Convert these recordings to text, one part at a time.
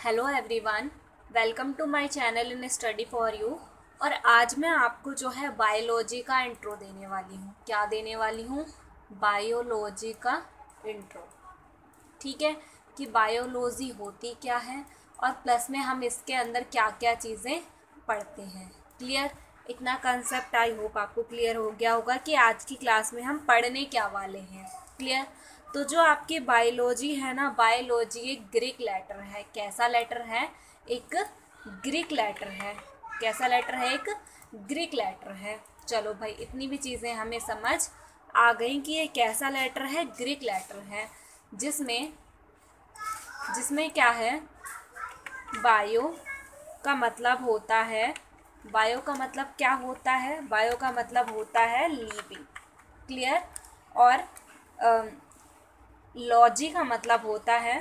Hello everyone, welcome to my channel in study for you. और आज मैं आपको जो है बायोलॉजी का इंट्रो देने वाली हूँ। क्या देने वाली हूँ? बायोलॉजी का इंट्रो। ठीक है, कि बायोलॉजी होती क्या है और प्लस में हम इसके अंदर क्या क्या चीज़ें पढ़ते हैं। क्लियर? इतना कंसेप्ट आई होप आपको क्लियर हो गया होगा कि आज की क्लास में हम पढ़ने क्या वाले हैं। क्लियर? तो जो आपकी बायोलॉजी है ना, बायोलॉजी एक ग्रीक लेटर है। कैसा लेटर है? एक ग्रीक लेटर है। कैसा लेटर है? एक ग्रीक लेटर है। चलो भाई, इतनी भी चीज़ें हमें समझ आ गई कि ये कैसा लेटर है, ग्रीक लेटर है, जिसमें क्या है, बायो का मतलब होता है, बायो का मतलब क्या होता है? बायो का मतलब होता है लिविंग। क्लियर? और लॉजी का मतलब होता है,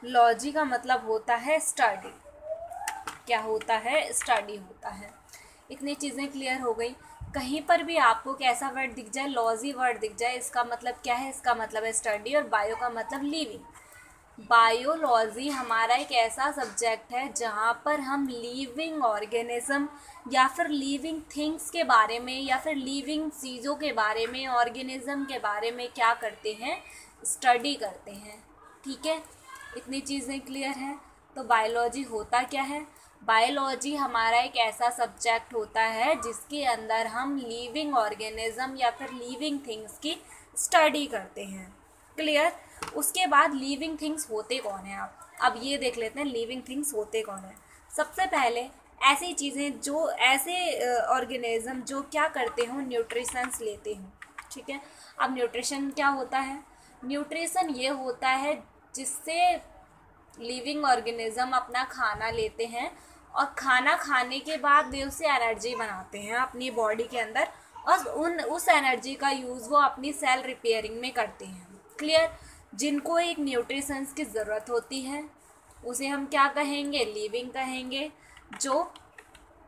लॉजी का मतलब होता है स्टडी। क्या होता है? स्टडी होता है। इतनी चीज़ें क्लियर हो गई। कहीं पर भी आपको कैसा वर्ड दिख जाए, लॉजी वर्ड दिख जाए, इसका मतलब क्या है? इसका मतलब है स्टडी। और बायो का मतलब लिविंग। बायोलॉजी हमारा एक ऐसा सब्जेक्ट है जहाँ पर हम लिविंग ऑर्गेनिज्म या फिर लिविंग थिंग्स के बारे में या फिर लिविंग चीज़ों के बारे में, ऑर्गेनिज्म के बारे में क्या करते हैं? स्टडी करते हैं। ठीक है, इतनी चीज़ें क्लियर हैं। तो बायोलॉजी होता क्या है? बायोलॉजी हमारा एक ऐसा सब्जेक्ट होता है जिसके अंदर हम लिविंग ऑर्गेनिज्म या फिर लिविंग थिंग्स की स्टडी करते हैं। क्लियर? उसके बाद लिविंग थिंग्स होते कौन है? आप अब ये देख लेते हैं लिविंग थिंग्स होते कौन है। सबसे पहले ऐसी चीज़ें जो ऐसे ऑर्गेनिज्म जो क्या करते हो, न्यूट्रिशंस लेते हो। ठीक है, अब न्यूट्रिशन क्या होता है? न्यूट्रिशन ये होता है जिससे लिविंग ऑर्गेनिज्म अपना खाना लेते हैं और खाना खाने के बाद वे उससे एनर्जी बनाते हैं अपनी बॉडी के अंदर, और उस एनर्जी का यूज़ वो अपनी सेल रिपेयरिंग में करते हैं। क्लियर? जिनको एक न्यूट्रिशंस की ज़रूरत होती है उसे हम क्या कहेंगे? लिविंग कहेंगे। जो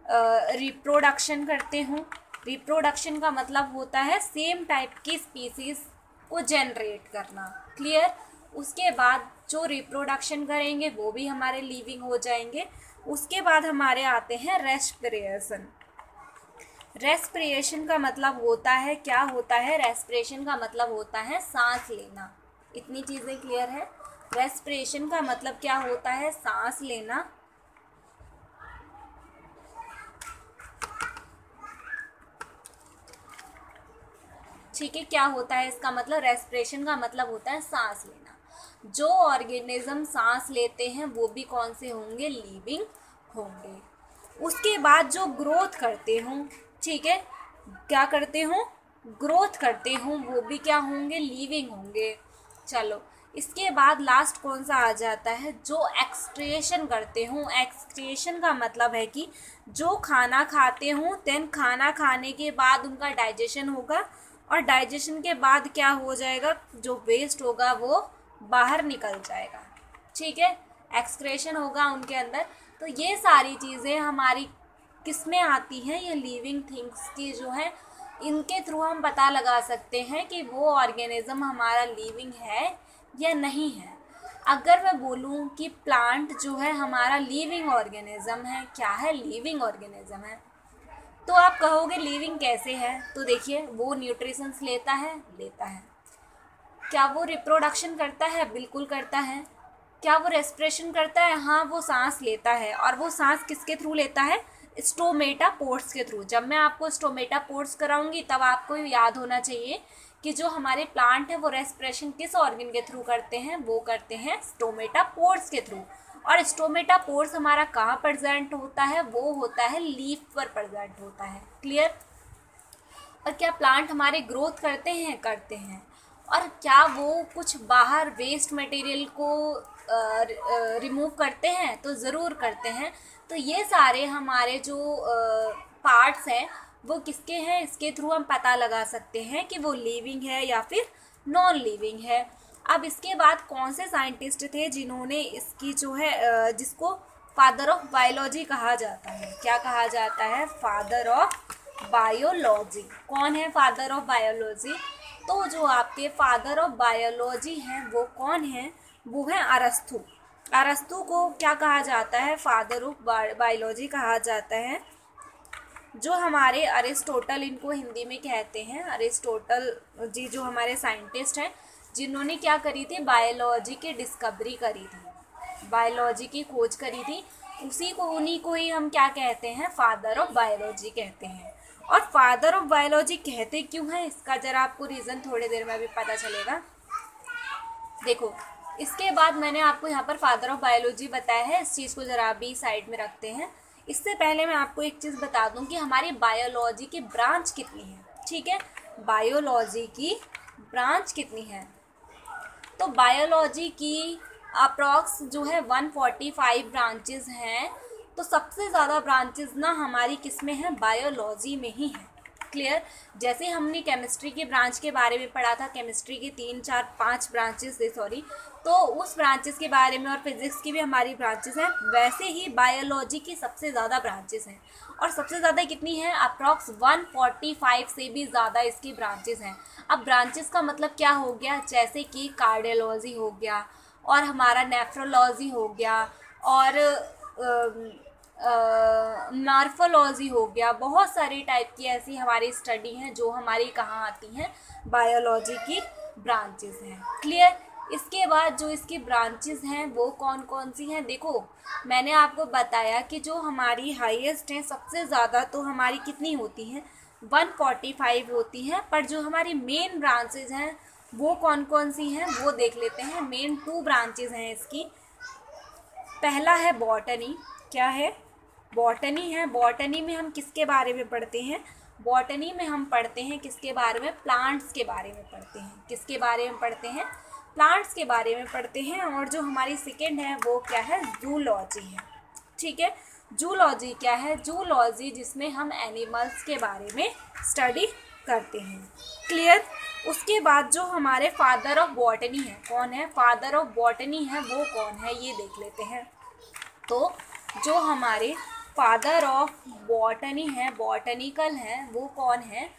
रिप्रोडक्शन करते हों, रिप्रोडक्शन का मतलब होता है सेम टाइप की स्पीसीज को जनरेट करना। क्लियर? उसके बाद जो रिप्रोडक्शन करेंगे वो भी हमारे लिविंग हो जाएंगे। उसके बाद हमारे आते हैं रेस्पिरेशन। रेस्पिरेशन का मतलब होता है, क्या होता है? रेस्पिरेशन का मतलब होता है सांस लेना। इतनी चीज़ें क्लियर है? रेस्पिरेशन का मतलब क्या होता है? सांस लेना। ठीक है, क्या होता है इसका मतलब? रेस्पिरेशन का मतलब होता है सांस लेना। जो ऑर्गेनिज्म सांस लेते हैं वो भी कौन से होंगे? लिविंग होंगे। उसके बाद जो ग्रोथ करते हों, ठीक है, क्या करते हों? ग्रोथ करते हों, वो भी क्या होंगे? लिविंग होंगे। चलो, इसके बाद लास्ट कौन सा आ जाता है? जो एक्सक्रिएशन करते हों। एक्सक्रिएशन का मतलब है कि जो खाना खाते हों, देन खाना खाने के बाद उनका डाइजेशन होगा और डाइजेशन के बाद क्या हो जाएगा? जो वेस्ट होगा वो बाहर निकल जाएगा। ठीक है, एक्सक्रेशन होगा उनके अंदर। तो ये सारी चीज़ें हमारी किस में आती हैं? ये लिविंग थिंग्स की जो है, इनके थ्रू हम पता लगा सकते हैं कि वो ऑर्गेनिज्म हमारा लिविंग है या नहीं है। अगर मैं बोलूँ कि प्लांट जो है हमारा लिविंग ऑर्गेनिज्म है, क्या है? लिविंग ऑर्गेनिज्म है, तो आप कहोगे लिविंग कैसे है? तो देखिए, वो न्यूट्रिशंस लेता है। क्या वो रिप्रोडक्शन करता है? बिल्कुल करता है। क्या वो रेस्पिरेशन करता है? हाँ, वो सांस लेता है। और वो सांस किसके थ्रू लेता है? स्टोमेटा पोर्स के थ्रू। जब मैं आपको स्टोमेटा पोर्स कराऊंगी तब आपको याद होना चाहिए कि जो हमारे प्लांट है वो रेस्पिरेशन किस ऑर्गन के थ्रू करते हैं? वो करते हैं स्टोमेटा पोर्स के थ्रू। और स्टोमेटा पोर्स हमारा कहाँ प्रेजेंट होता है? वो होता है लीफ पर प्रेजेंट होता है। क्लियर? और क्या प्लांट हमारे ग्रोथ करते हैं? करते हैं। और क्या वो कुछ बाहर वेस्ट मटेरियल को रिमूव करते हैं? तो ज़रूर करते हैं। तो ये सारे हमारे जो पार्ट्स हैं वो किसके हैं? इसके थ्रू हम पता लगा सकते हैं कि वो लिविंग है या फिर नॉन लिविंग है। अब इसके बाद कौन से साइंटिस्ट थे जिन्होंने इसकी जो है जिसको फादर ऑफ बायोलॉजी कहा जाता है? क्या कहा जाता है? Father of biology. कौन है फादर ऑफ बायोलॉजी? तो जो आपके फादर ऑफ बायोलॉजी हैं वो कौन है? वो है अरस्तु। अरस्तु को क्या कहा जाता है? फादर ऑफ बायोलॉजी कहा जाता है। जो हमारे अरिस्टोटल इनको हिंदी में कहते हैं, अरिस्टोटल जी जो हमारे साइंटिस्ट हैं जिन्होंने क्या करी थी? बायोलॉजी की डिस्कवरी करी थी, बायोलॉजी की खोज करी थी, उन्हीं को ही हम क्या कहते हैं? फादर ऑफ बायोलॉजी कहते हैं। और फादर ऑफ बायोलॉजी कहते क्यों हैं इसका जरा आपको रीज़न थोड़ी देर में अभी पता चलेगा। देखो, इसके बाद मैंने आपको यहाँ पर फादर ऑफ बायोलॉजी बताया है, इस चीज़ को ज़रा अभी साइड में रखते हैं। इससे पहले मैं आपको एक चीज़ बता दूं कि हमारी बायोलॉजी की ब्रांच कितनी है। ठीक है, बायोलॉजी की ब्रांच कितनी है? तो बायोलॉजी की अप्रॉक्स जो है 145 ब्रांचेस हैं। तो सबसे ज़्यादा ब्रांचेस ना हमारी किस में है? बायोलॉजी में ही है। क्लियर? जैसे हमने केमिस्ट्री के ब्रांच के बारे में पढ़ा था, केमिस्ट्री की 3, 4, 5 ब्रांचेस थे सॉरी, तो उस ब्रांचेस के बारे में, और फिजिक्स की भी हमारी ब्रांचेस हैं, वैसे ही बायोलॉजी की सबसे ज़्यादा ब्रांचेस हैं। और सबसे ज़्यादा कितनी है? अप्रॉक्स 145 से भी ज़्यादा इसकी ब्रांचेस हैं। अब ब्रांचेस का मतलब क्या हो गया? जैसे कि कार्डियोलॉजी हो गया, और हमारा नेफ्रोलॉजी हो गया, और मॉर्फोलॉजी हो गया, बहुत सारी टाइप की ऐसी हमारी स्टडी हैं जो हमारी कहाँ आती हैं? बायोलॉजी की ब्रांचेस हैं। क्लियर? इसके बाद जो इसकी ब्रांचेस हैं वो कौन कौन सी हैं? देखो, मैंने आपको बताया कि जो हमारी हाईएस्ट हैं, सबसे ज़्यादा तो हमारी कितनी होती हैं? 145 होती हैं। पर जो हमारी मेन ब्रांचेस हैं वो कौन कौन सी हैं वो देख लेते हैं। मेन 2 ब्रांचेस हैं इसकी। पहला है बॉटनी। क्या है? बॉटनी है। बॉटनी में हम किसके बारे में पढ़ते हैं? बॉटनी में हम पढ़ते हैं किसके बारे में? प्लांट्स के बारे में पढ़ते हैं। किसके बारे में पढ़ते हैं? प्लांट्स के बारे में पढ़ते हैं। और जो हमारी सेकेंड है वो क्या है? जूलॉजी है। ठीक है, जूलॉजी क्या है? जूलॉजी जिसमें हम एनिमल्स के बारे में स्टडी करते हैं। क्लियर? उसके बाद जो हमारे फादर ऑफ बॉटनी है, कौन है? फादर ऑफ बॉटनी है वो कौन है ये देख लेते हैं। तो जो हमारे फादर ऑफ बॉटनी है, बॉटनिकल है, वो कौन है?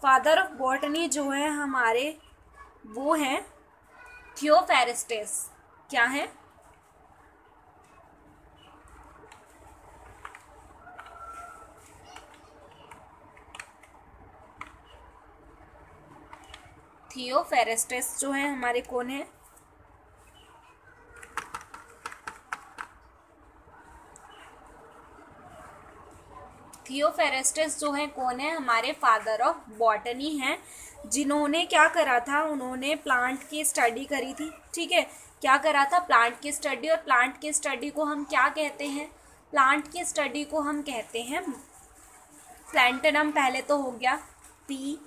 फादर ऑफ बॉटनी जो है हमारे वो हैं थियोफेरेस्टस। क्या है? थियोफेरेस्टस जो है हमारे कौन है? थियोफेरेस्टस जो है कौन है? हमारे फादर ऑफ बॉटनी हैं, जिन्होंने क्या करा था? उन्होंने प्लांट की स्टडी करी थी। ठीक है, क्या करा था? प्लांट की स्टडी। और प्लांट की स्टडी को हम क्या कहते हैं? प्लांट की स्टडी को हम कहते हैं प्लांटनम। पहले तो हो गया PLANTRUM,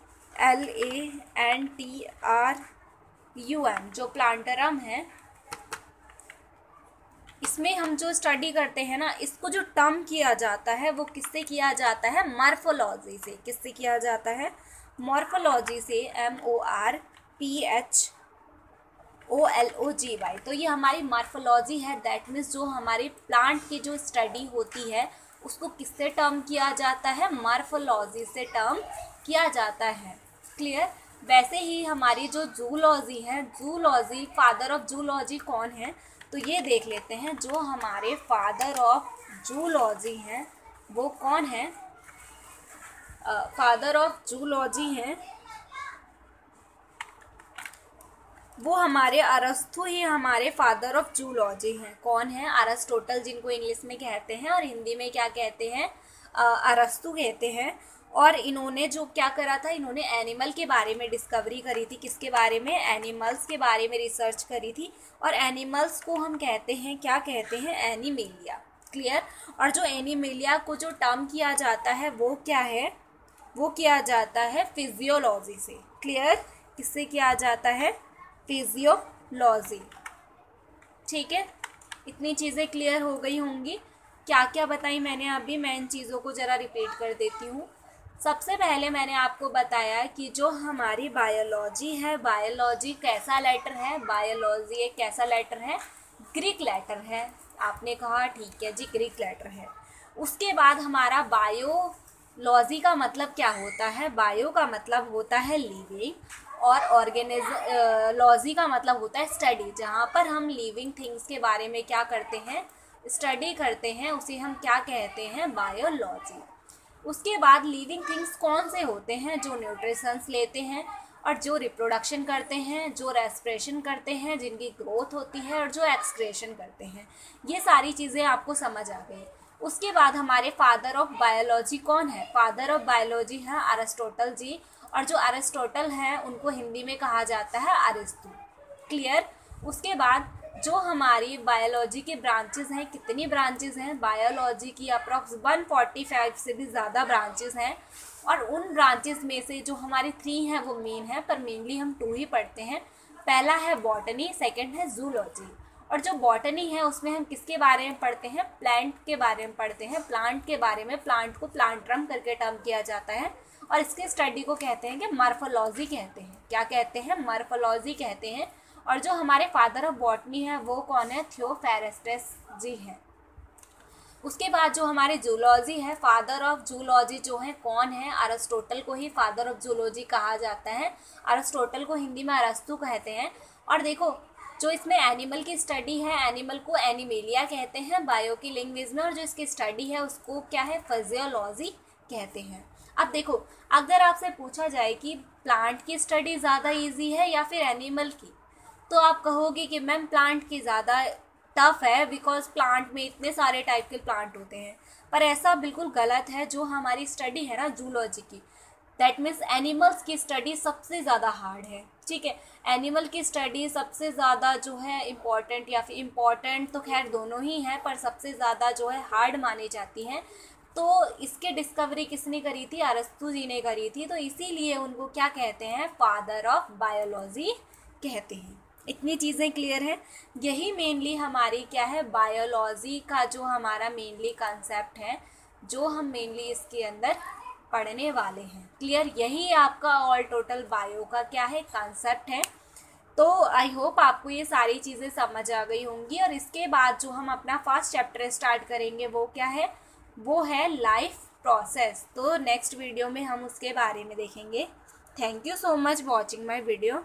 जो प्लांटरम है, इसमें हम जो स्टडी करते हैं ना, इसको जो टर्म किया जाता है वो किससे किया जाता है? मॉर्फोलॉजी से। किससे किया जाता है? मॉर्फोलॉजी से। MORPHOLOGY। तो ये हमारी मॉर्फोलॉजी है। दैट मीन्स जो हमारी प्लांट की जो स्टडी होती है उसको किससे टर्म किया जाता है? मॉर्फोलॉजी से टर्म किया जाता है। क्लियर? वैसे ही हमारी जो जूलॉजी है, जूलॉजी, फादर ऑफ जूलॉजी कौन है? तो ये देख लेते हैं। जो हमारे फादर ऑफ जूलॉजी हैं वो कौन है? फादर ऑफ जूलॉजी हैं वो हमारे अरस्तु ही हमारे फादर ऑफ जूलॉजी हैं। कौन है? अरिस्टोटल, जिनको इंग्लिश में कहते हैं और हिंदी में क्या कहते हैं? अरस्तु कहते हैं। और इन्होंने जो क्या करा था? इन्होंने एनिमल के बारे में डिस्कवरी करी थी। किसके बारे में? एनिमल्स के बारे में रिसर्च करी थी। और एनिमल्स को हम कहते हैं, क्या कहते हैं? एनिमेलिया। क्लियर? और जो एनिमेलिया को जो टर्म किया जाता है वो क्या है? वो किया जाता है फिजियोलॉजी से। क्लियर? किससे किया जाता है? फिजियोलॉजी। ठीक है, इतनी चीज़ें क्लियर हो गई होंगी। क्या क्या बताई मैंने अभी? मैं इन चीज़ों को ज़रा रिपीट कर देती हूँ। सबसे पहले मैंने आपको बताया कि जो हमारी बायोलॉजी है, बायोलॉजी कैसा लेटर है? बायोलॉजी एक कैसा लेटर है? ग्रीक लेटर है। आपने कहा ठीक है जी, ग्रीक लेटर है। उसके बाद हमारा बायोलॉजी का मतलब क्या होता है? बायो का मतलब होता है लिविंग, और ऑर्गेनोलॉजी का मतलब होता है स्टडी, जहाँ पर हम लिविंग थिंग्स के बारे में क्या करते हैं, स्टडी करते हैं, उसे हम क्या कहते हैं, बायोलॉजी। उसके बाद लिविंग थिंग्स कौन से होते हैं, जो न्यूट्रिशंस लेते हैं और जो रिप्रोडक्शन करते हैं, जो रेस्पिरेशन करते हैं, जिनकी ग्रोथ होती है और जो एक्सक्रेशन करते हैं। ये सारी चीज़ें आपको समझ आ गई। उसके बाद हमारे फादर ऑफ बायोलॉजी कौन है, फादर ऑफ बायोलॉजी है अरिस्टोटल जी, और जो अरिस्टोटल हैं उनको हिंदी में कहा जाता है अरिस्तु। क्लियर। उसके बाद जो हमारी बायोलॉजी के ब्रांचेस हैं, कितनी ब्रांचेस हैं बायोलॉजी की, अप्रॉक्स 145 से भी ज़्यादा ब्रांचेस हैं, और उन ब्रांचेस में से जो हमारी 3 हैं वो मेन है, पर मेनली हम 2 ही पढ़ते हैं। पहला है बॉटनी, सेकंड है जूलॉजी। और जो बॉटनी है उसमें हम किसके बारे में पढ़ते हैं, प्लांट के बारे में पढ़ते हैं, प्लांट के बारे में। प्लांट को प्लांटरम करके टर्म किया जाता है, और इसके स्टडी को कहते हैं कि मॉर्फोलॉजी कहते हैं। क्या कहते हैं, मॉर्फोलॉजी कहते हैं। और जो हमारे फादर ऑफ बॉटनी है वो कौन है, थियोफेरेस्टस जी हैं। उसके बाद जो हमारे जूलॉजी है, फादर ऑफ जूलॉजी जो है कौन है, अरिस्टोटल को ही फादर ऑफ जूलॉजी कहा जाता है। अरिस्टोटल को हिंदी में अरस्तु कहते हैं। और देखो जो इसमें एनिमल की स्टडी है, एनिमल को एनिमेलिया कहते हैं बायो की लैंग्वेज में, और जो इसकी स्टडी है उसको क्या है, फिजियोलॉजी कहते हैं। अब देखो अगर आपसे पूछा जाए कि प्लांट की स्टडी ज़्यादा इजी है या फिर एनिमल की, तो आप कहोगे कि मैम प्लांट की ज़्यादा टफ है, बिकॉज प्लांट में इतने सारे टाइप के प्लांट होते हैं। पर ऐसा बिल्कुल गलत है। जो हमारी स्टडी है ना जूलॉजी की, दैट मीन्स एनिमल्स की स्टडी सबसे ज़्यादा हार्ड है। ठीक है, एनिमल की स्टडी सबसे ज़्यादा जो है इम्पॉर्टेंट, या फिर इम्पॉर्टेंट तो खैर दोनों ही हैं, पर सबसे ज़्यादा जो है हार्ड मानी जाती हैं। तो इसके डिस्कवरी किसने करी थी, अरस्तु जी ने करी थी। तो इसीलिए उनको क्या कहते हैं, फादर ऑफ बायोलॉजी कहते हैं। इतनी चीज़ें क्लियर है। यही मेनली हमारी क्या है, बायोलॉजी का जो हमारा मेनली कंसेप्ट है, जो हम मेनली इसके अंदर पढ़ने वाले हैं। क्लियर, यही आपका ऑल टोटल बायो का क्या है, कंसेप्ट है। तो आई होप आपको ये सारी चीज़ें समझ आ गई होंगी। और इसके बाद जो हम अपना फर्स्ट चैप्टर स्टार्ट करेंगे वो क्या है, वो है लाइफ प्रोसेस। तो नेक्स्ट वीडियो में हम उसके बारे में देखेंगे। Thank you so much watching my video.